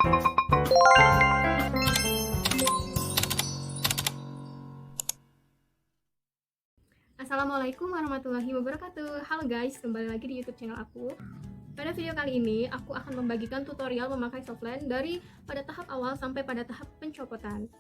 Assalamualaikum warahmatullahi wabarakatuh. Halo guys, kembali lagi di YouTube channel aku. Pada video kali ini, aku akan membagikan tutorial memakai softline dari pada tahap awal sampai pada tahap pencopotan.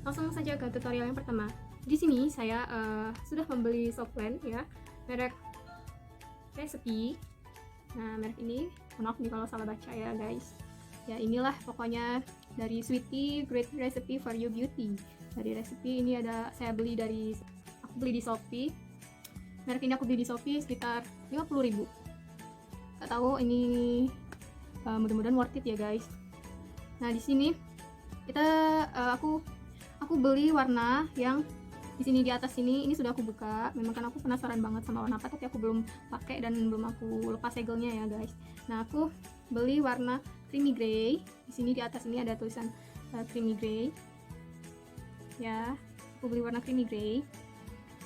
Langsung saja ke tutorial yang pertama. Di sini saya sudah membeli softline ya, merek Recipe. Nah, merek ini, maaf nih kalau salah baca ya guys. Ya inilah pokoknya dari Sweety Great Recipe for You Beauty. Dari Recipe ini saya beli di Shopee. Merek ini aku beli di Shopee sekitar 50.000. Gak tahu ini mudah-mudahan worth it ya guys. Nah di sini aku beli warna yang di sini di atas ini sudah aku buka. Memang kan aku penasaran banget sama warna apa, tapi aku belum pakai dan belum aku lepas segelnya ya guys. Nah aku beli warna creamy grey. Di sini di atas ini ada tulisan creamy grey. Ya, aku beli warna creamy grey.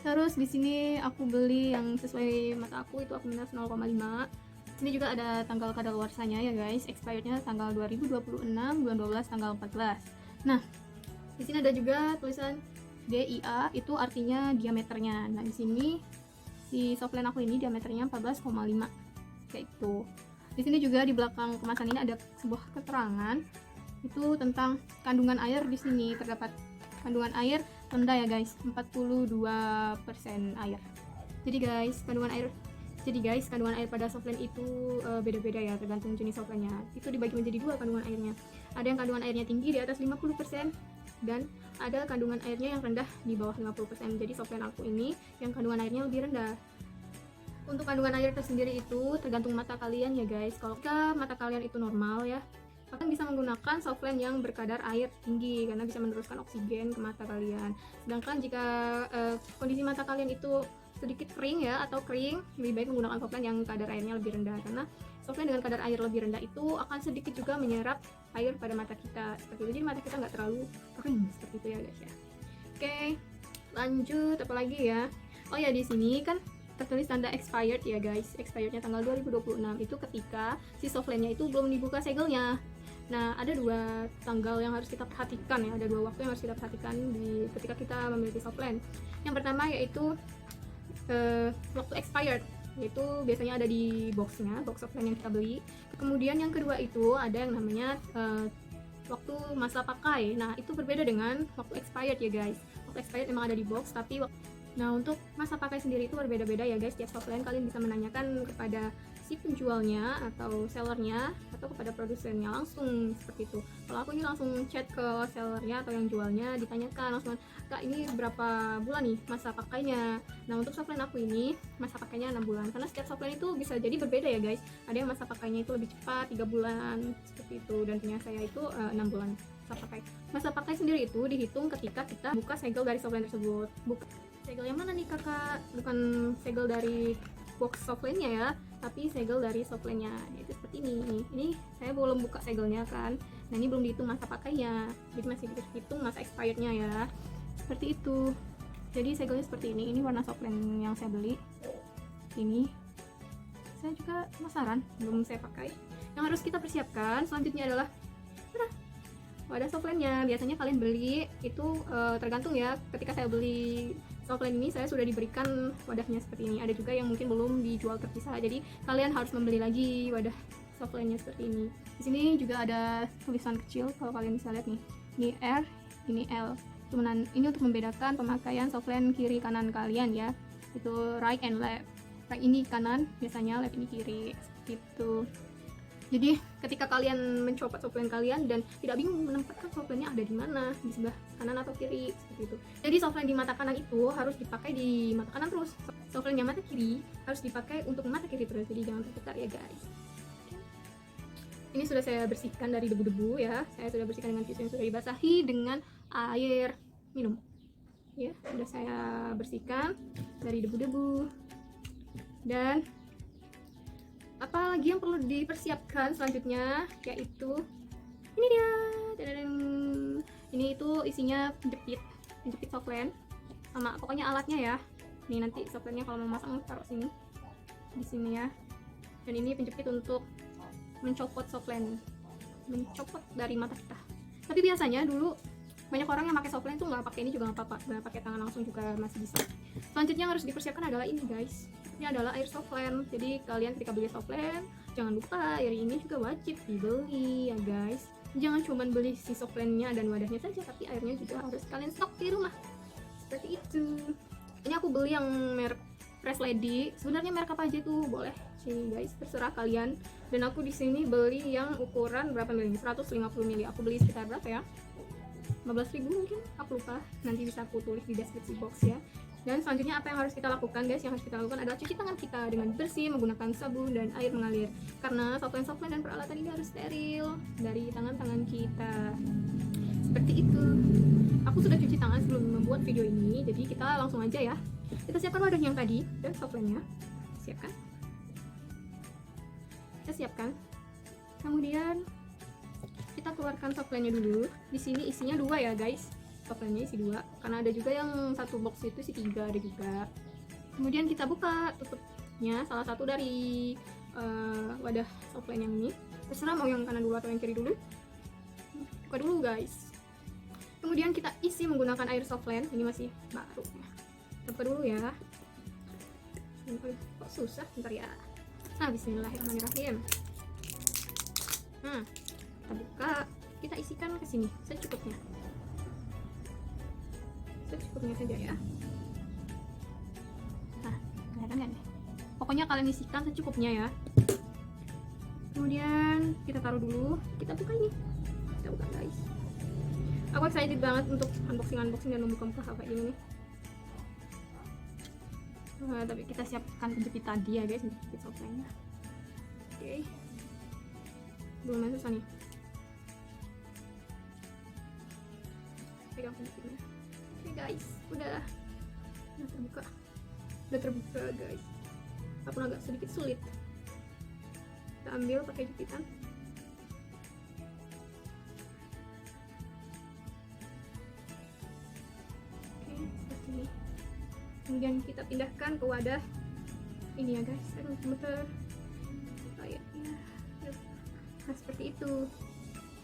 Terus di sini aku beli yang sesuai mata aku, itu aku minus 0,5. Ini juga ada tanggal kadaluarsanya ya guys, expirednya tanggal 2026 bulan 12 tanggal 14. Nah, di sini ada juga tulisan DIA, itu artinya diameternya. Nah, di sini si softline aku ini diameternya 14,5 kayak itu. Di sini juga di belakang kemasan ini ada sebuah keterangan itu tentang kandungan air. Di sini terdapat kandungan air rendah ya guys, 42% air. Jadi guys, kandungan air pada softline itu beda-beda ya, tergantung jenis softline-nya. Itu dibagi menjadi dua kandungan airnya. Ada yang kandungan airnya tinggi di atas 50% dan ada kandungan airnya yang rendah di bawah 50%. Jadi softline aku ini yang kandungan airnya lebih rendah. Untuk kandungan air tersendiri itu tergantung mata kalian ya guys. Kalau mata kalian itu normal ya, kalian bisa menggunakan softline yang berkadar air tinggi karena bisa meneruskan oksigen ke mata kalian. Sedangkan jika kondisi mata kalian itu sedikit kering ya atau kering, lebih baik menggunakan softline yang kadar airnya lebih rendah, karena softline dengan kadar air lebih rendah itu akan sedikit juga menyerap air pada mata kita seperti itu. Jadi mata kita nggak terlalu kering seperti itu ya guys ya. Oke, lanjut apa lagi ya? Oh ya, di sini kan tertulis tanda expired ya guys. Expirednya tanggal 2026 itu ketika si softline-nya itu belum dibuka segelnya. Nah, ada dua tanggal yang harus kita perhatikan ya, ada dua waktu yang harus kita perhatikan ketika kita memiliki softline. Yang pertama yaitu waktu expired, yaitu biasanya ada di box softline yang kita beli. Kemudian yang kedua itu ada yang namanya waktu masa pakai. Nah, itu berbeda dengan waktu expired ya guys. Waktu expired memang ada di box, tapi nah untuk masa pakai sendiri itu berbeda-beda ya guys. Tiap softline kalian bisa menanyakan kepada si penjualnya atau sellernya atau kepada produsennya langsung seperti itu. Kalau aku ini langsung chat ke sellernya atau yang jualnya, ditanyakan langsung, Kak ini berapa bulan nih masa pakainya. Nah untuk softline aku ini masa pakainya 6 bulan, karena setiap softline itu bisa jadi berbeda ya guys. Ada yang masa pakainya itu lebih cepat 3 bulan seperti itu, dan punya saya itu 6 bulan masa pakai. Masa pakai sendiri itu dihitung ketika kita buka segel dari softline tersebut. Segel yang mana nih kakak? Bukan segel dari box softline-nya ya, tapi segel dari softline-nya, yaitu seperti ini. Ini saya belum buka segelnya kan. Nah ini belum dihitung masa pakainya, jadi masih dihitung masa expirednya ya. Seperti itu. Jadi segelnya seperti ini. Ini warna softline yang saya beli. Ini saya juga penasaran, belum saya pakai. Yang harus kita persiapkan selanjutnya adalah wadah softline-nya. Biasanya kalian beli itu tergantung ya. Ketika saya beli softline ini, saya sudah diberikan wadahnya seperti ini. Ada juga yang mungkin belum dijual terpisah, jadi kalian harus membeli lagi wadah softline-nya seperti ini. Di sini juga ada tulisan kecil, kalau kalian bisa lihat nih. Ini R, ini L. Ini untuk membedakan pemakaian softline kiri kanan kalian ya. Itu right and left. Right ini kanan, biasanya left ini kiri. Seperti itu. Jadi ketika kalian mencopot softline kalian dan tidak bingung menempatkan softline-nya ada di mana, di sebelah kanan atau kiri seperti itu. Jadi softline di mata kanan itu harus dipakai di mata kanan terus. Softline yang mata kiri harus dipakai untuk mata kiri terus. Jadi jangan tertukar ya guys. Ini sudah saya bersihkan dari debu-debu ya. Saya sudah bersihkan dengan tisu yang sudah dibasahi dengan air minum. Ya, sudah saya bersihkan dari debu-debu. Dan apalagi yang perlu dipersiapkan selanjutnya yaitu ini dia. Ini itu isinya penjepit softline sama pokoknya alatnya ya. Ini nanti softline-nya kalau mau masang taruh sini, di sini ya. Dan ini penjepit untuk mencopot softline. mencopot dari mata kita. Tapi biasanya dulu banyak orang yang pakai softline tuh nggak pakai ini juga nggak apa-apa, nggak pakai tangan langsung juga masih bisa. Selanjutnya yang harus dipersiapkan adalah ini guys, ini adalah air softline. Jadi kalian ketika beli softline jangan lupa air ini juga wajib dibeli ya guys. Jangan cuma beli si softline-nya dan wadahnya saja, tapi airnya juga harus kalian stok di rumah seperti itu. Ini aku beli yang merek Fresh Lady. Sebenarnya merek apa aja tuh boleh sih guys, terserah kalian. Dan aku di sini beli yang ukuran berapa mili? 150 mili. Aku beli sekitar berapa ya? 15.000 mungkin, aku lupa. Nanti bisa aku tulis di deskripsi box ya. Dan selanjutnya apa yang harus kita lakukan guys? Yang harus kita lakukan adalah cuci tangan kita dengan bersih menggunakan sabun dan air mengalir. Karena softline dan peralatan ini harus steril dari tangan-tangan kita. Seperti itu. Aku sudah cuci tangan sebelum membuat video ini, jadi kita langsung aja ya. Kita siapkan wadah yang tadi dan softline-nya. Siapkan. Kita siapkan. Kemudian kita keluarkan softline-nya dulu. Di sini isinya 2 ya guys. Softline-nya isi 2 karena ada juga yang satu box itu isi 3 ada juga. Kemudian kita buka tutupnya salah satu dari wadah softline yang ini. Terserah mau yang kanan dulu atau yang kiri dulu. Buka dulu guys. Kemudian kita isi menggunakan air softline. Ini masih baru. Kita buka dulu ya. Kok susah bentar ya. Nah, bismillahirrahmanirrahim. Kita buka, kita isikan ke sini secukupnya saja ya. Nah, kelihatan kan ya? Pokoknya kalian isikan secukupnya ya. Kemudian kita taruh dulu, kita buka ini, kita buka guys. Aku excited banget untuk unboxing dan membuka HP ini. Tapi kita siapkan penjepit tadi ya guys, penjepit softline-nya. Oke. Belum susah nih. Pegang penjepitnya. Oke guys, udah terbuka guys. Walaupun agak sedikit sulit. Kita ambil pakai jepitan. Oke, seperti ini. Kemudian kita pindahkan ke wadah ini ya guys. Aduh, muter. Kayaknya. Nah, seperti itu.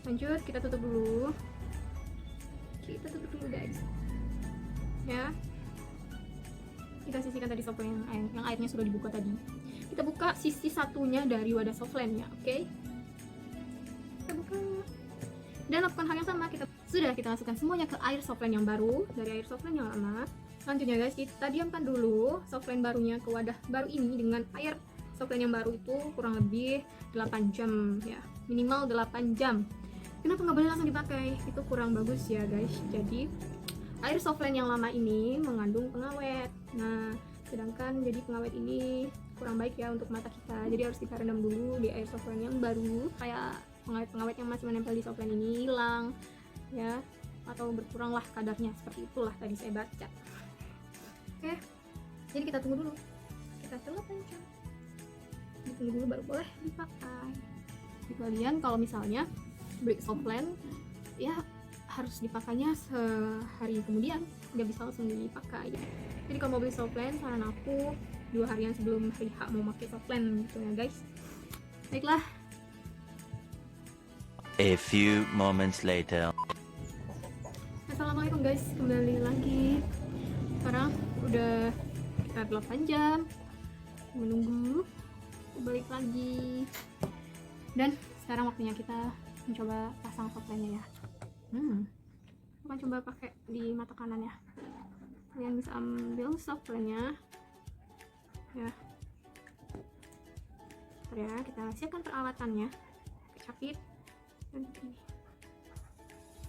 Lanjut, kita tutup dulu. Kita tutup dulu guys. Ya. Kita sisihkan tadi softline yang airnya sudah dibuka tadi. Kita buka sisi satunya dari wadah softline-nya, oke? Kita buka. Dan lakukan hal yang sama, kita masukkan semuanya ke air softline yang baru dari air softline yang lama. Selanjutnya guys, kita diamkan dulu softline barunya ke wadah baru ini dengan air softline yang baru itu kurang lebih 8 jam ya, minimal 8 jam. Kenapa nggak boleh langsung dipakai? Itu kurang bagus ya guys. Jadi air softline yang lama ini mengandung pengawet. Nah, sedangkan jadi pengawet ini kurang baik ya untuk mata kita. Jadi harus kita rendam dulu di air softline yang baru. Kayak pengawet-pengawet yang masih menempel di softline ini hilang ya, atau berkuranglah kadarnya. Seperti itulah tadi saya baca. Oke. Jadi kita tunggu dulu. Kita tunggu 8 jam. Ditunggu dulu baru boleh dipakai. Jadi kalian kalau misalnya beli softline ya harus dipakainya sehari kemudian, nggak bisa langsung dipakai. Jadi kalau mau beli softline, saran aku 2 harian sebelum hari H mau pakai softline gitu ya guys. Baiklah. A few moments later. Assalamualaikum guys, kembali lagi. Sekarang udah kita 8 jam menunggu, balik lagi. Dan sekarang waktunya kita mencoba pasang softline-nya ya. Aku akan coba pakai di mata kanan ya. Kalian bisa ambil softline-nya ya. Bentar ya, kita siapkan peralatannya. Capit dan ini.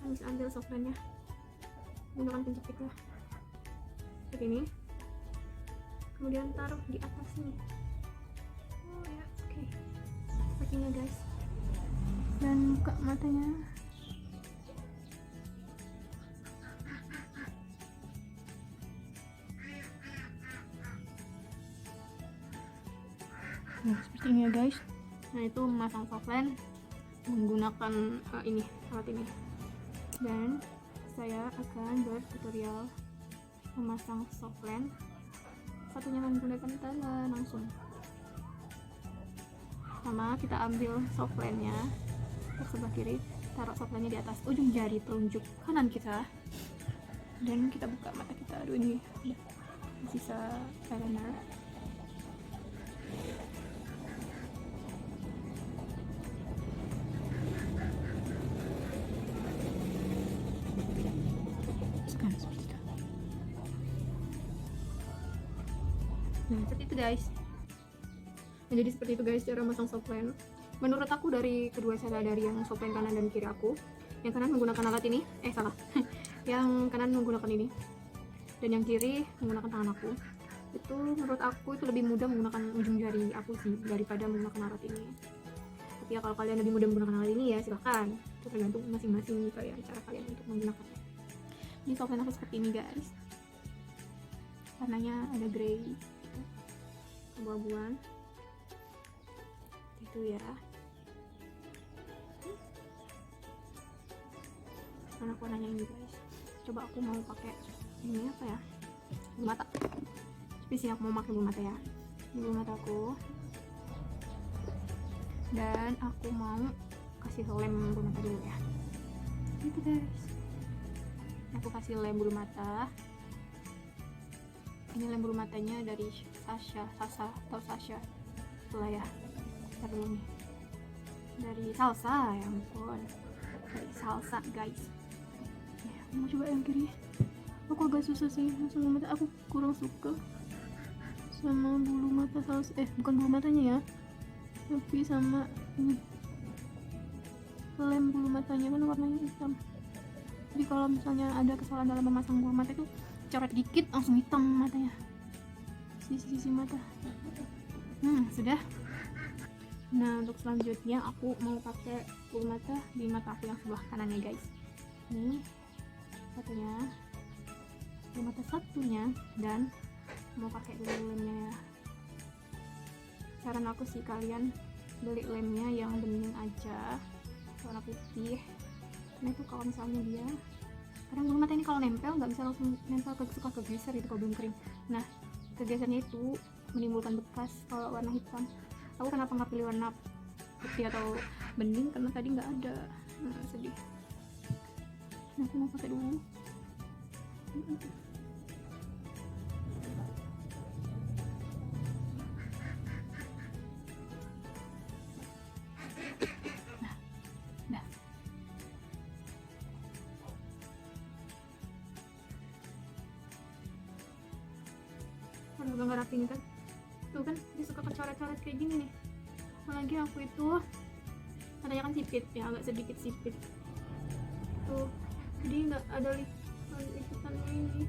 Kalian bisa ambil softline-nya menggunakan penjepitnya seperti ini. Kemudian taruh di atas nih. Oh ya, oke. Sepertinya guys. Dan buka matanya. Nah, seperti ini ya guys. Nah, itu memasang softline menggunakan ini, alat ini. Dan saya akan bertutorial memasang softline. Satunya menggunakan tangan langsung. Pertama kita ambil softline-nya, untuk sebelah kiri, taruh softlensnya di atas ujung jari telunjuk kanan kita, dan kita buka mata kita. Aduh, ini udah sisa eyeliner. Sekarang seperti itu. Nah, seperti itu guys. Nah, jadi seperti itu guys cara masang softline. Menurut aku dari kedua cara, dari yang softline kanan dan kiri aku, yang kanan menggunakan alat ini, salah yang kanan menggunakan ini dan yang kiri menggunakan tangan aku, itu menurut aku itu lebih mudah menggunakan ujung jari aku sih daripada menggunakan alat ini. Tapi ya kalau kalian lebih mudah menggunakan alat ini ya silahkan, itu tergantung masing-masing kalian, cara kalian untuk menggunakannya. Ini softline aku seperti ini guys, warnanya ada grey gitu, abu-abuan itu ya. Warnanya ini guys. Coba aku mau pakai ini apa ya, bulu mata. Tapi sih aku mau pakai bulu mata ya, ini bulu mata aku, dan aku mau kasih lem bulu mata dulu ya, gitu guys. Aku kasih lem bulu mata. Ini lem bulu matanya dari Sasha atau Sasha itulah ya. Kita dulu nih dari Salsa, ya ampun, dari Salsa guys. Ya, mau coba yang kiri. Aku agak susah sih masuk bulu mata, aku kurang suka sama bulu mata Salsa, bukan bulu matanya ya, tapi sama ini lem bulu matanya, kan warnanya hitam. Jadi kalau misalnya ada kesalahan dalam memasang bulu mata itu coret dikit langsung hitam matanya, sisi mata. Sudah. Nah, untuk selanjutnya aku mau pakai bulu mata di mata aku yang sebelah kanan ya guys. Ini satunya, bulu mata satunya, dan mau pakai dulu lemnya ya. Saran aku sih kalian beli lemnya yang bening aja, warna putih. Karena itu kalau misalnya dia, kadang bulu mata ini kalau nempel nggak bisa langsung nempel, suka kegeser gitu kalau belum kering. Nah, kegesernya itu menimbulkan bekas kalau warna hitam. Aku kenapa nggak pilih warna putih atau bening, karena tadi nggak ada. Sedih. Nah, aku mau pakai dulu. Udah nggak rapi nih kan, tuh kan dia suka kecoret-coret kayak gini nih. Apalagi aku itu katanya kan sipit ya, agak sedikit sipit tuh, jadi nggak ada liputannya ini.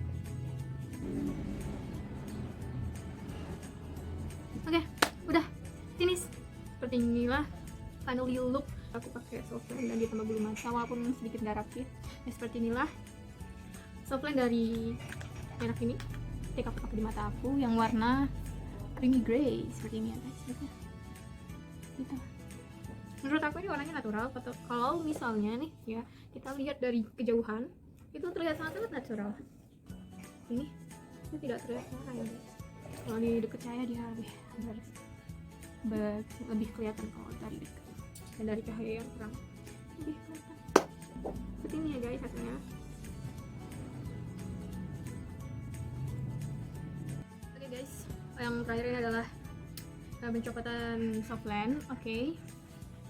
Oke, udah finish. Seperti inilah finally look aku pakai softline dan ditambah bulu mata, walaupun sedikit nggak rapi ya. Seperti inilah softline dari merek ini. Aku pakai di mata aku yang warna creamy grey seperti ini ya guys, gitu. Menurut aku ini warnanya natural. Kalau misalnya nih ya kita lihat dari kejauhan itu terlihat sangat natural. Ini tidak terlihat warna ya guys. Kalau di dekat saya dia lebih kelihatan kalau dari dekat, dan dari cahaya yang terang lebih kelihatan. Seperti ini ya guys hasilnya. Guys, yang terakhir ini adalah pencopotan softline. Oke.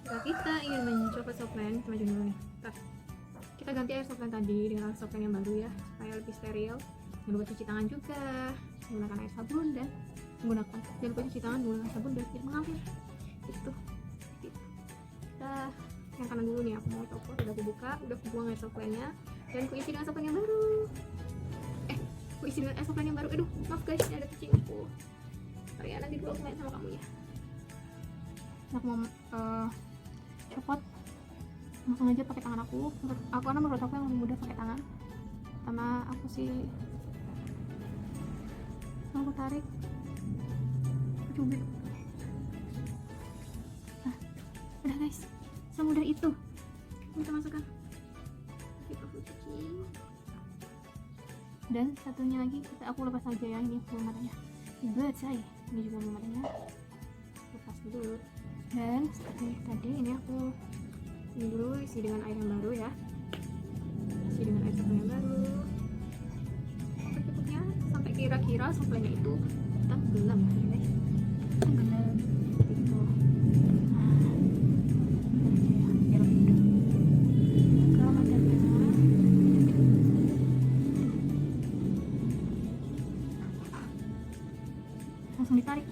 Jika kita ingin mencopot softline, kita maju dulu nih. Kita ganti air softline tadi dengan softline yang baru ya, supaya lebih steril. Jangan lupa cuci tangan juga, menggunakan air sabun, dan jangan lupa cuci tangan menggunakan sabun dan tidak mengalir. Itu. Kita yang kanan dulu nih, aku mau copot. Udah aku buka, udah aku buang air softline-nya, dan aku isi dengan softline yang baru. Aku isi dengan softline yang baru. Aduh, maaf guys, ini ada kucing aku. Sorry ya, nanti dulu aku main sama kamu ya. Aku mau copot langsung aja pakai tangan aku. Menurut aku yang lebih mudah pakai tangan. Karena aku sih aku tarik, cubit. Nah, udah guys, semudah itu. Kita masukkan. Kita cuci. Dan satunya lagi aku lepas aja ya, ini bulu matanya. Ribet say, ini juga bulu matanya. Lepas dulu. Dan seperti tadi ini aku Ini dulu isi dengan air yang baru ya, isi dengan air sabun yang baru cukupnya sampai kira-kira sabunnya itu tenggelam ya guys, tenggelam gitu. Biar lebih mudah. Kalau adanya langsung ditarik.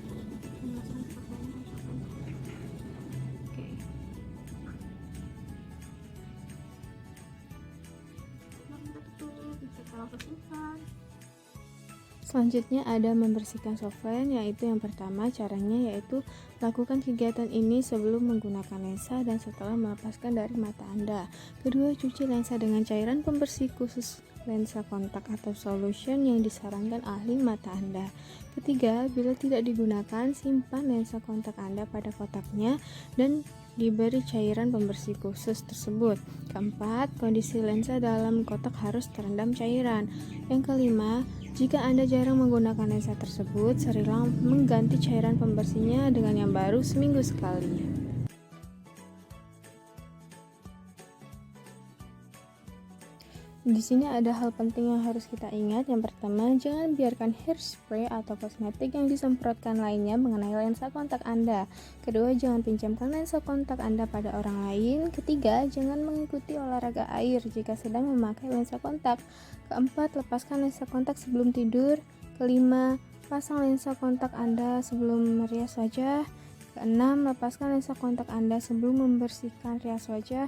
Oke. Kita tutup, kita langsung simpan. Selanjutnya ada membersihkan softline, yaitu yang pertama caranya yaitu lakukan kegiatan ini sebelum menggunakan lensa dan setelah melepaskan dari mata Anda. Kedua, cuci lensa dengan cairan pembersih khusus lensa kontak atau solution yang disarankan ahli mata Anda. Ketiga, bila tidak digunakan, simpan lensa kontak Anda pada kotaknya dan diberi cairan pembersih khusus tersebut. Keempat, kondisi lensa dalam kotak harus terendam cairan. Yang kelima, jika Anda jarang menggunakan lensa tersebut, sering mengganti cairan pembersihnya dengan yang baru seminggu sekali. Di sini ada hal penting yang harus kita ingat. Yang pertama, jangan biarkan hairspray atau kosmetik yang disemprotkan lainnya mengenai lensa kontak Anda. Kedua, jangan pinjamkan lensa kontak Anda pada orang lain. Ketiga, jangan mengikuti olahraga air jika sedang memakai lensa kontak. Keempat, lepaskan lensa kontak sebelum tidur. Kelima, pasang lensa kontak Anda sebelum merias wajah. Keenam, lepaskan lensa kontak Anda sebelum membersihkan rias wajah.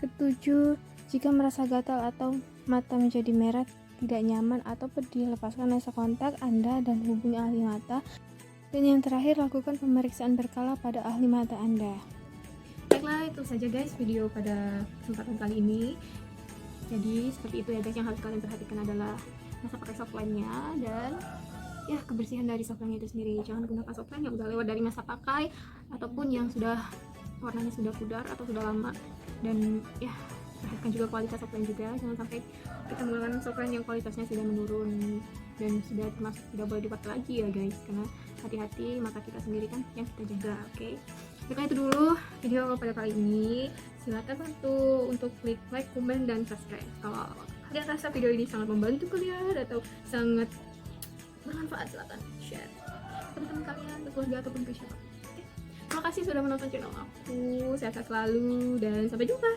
Ketujuh, jika merasa gatal atau mata menjadi merah, tidak nyaman atau pedih, lepaskan lensa kontak Anda dan hubungi ahli mata. Dan yang terakhir, lakukan pemeriksaan berkala pada ahli mata Anda. Baiklah, itu saja guys video pada kesempatan kali ini. Jadi seperti itu ya guys, yang harus kalian perhatikan adalah masa pakai softline-nya dan ya kebersihan dari softline itu sendiri. Jangan gunakan softline yang udah lewat dari masa pakai ataupun yang sudah warnanya sudah pudar atau sudah lama. Dan ya perhatikan juga kualitas softline juga, jangan sampai kita menggunakan softline yang kualitasnya sudah menurun dan sudah termasuk tidak boleh dipakai lagi ya guys, karena hati-hati mata kita sendiri kan yang kita jaga. Oke, Jadi itu dulu video pada kali ini. Silakan bantu untuk klik like, komen, dan subscribe kalau kalian rasa video ini sangat membantu kalian atau sangat bermanfaat. Silakan share ke teman-teman kalian, ke keluarga ataupun ke siapa. Terima kasih sudah menonton channel aku. Sehat-sehat selalu dan sampai jumpa.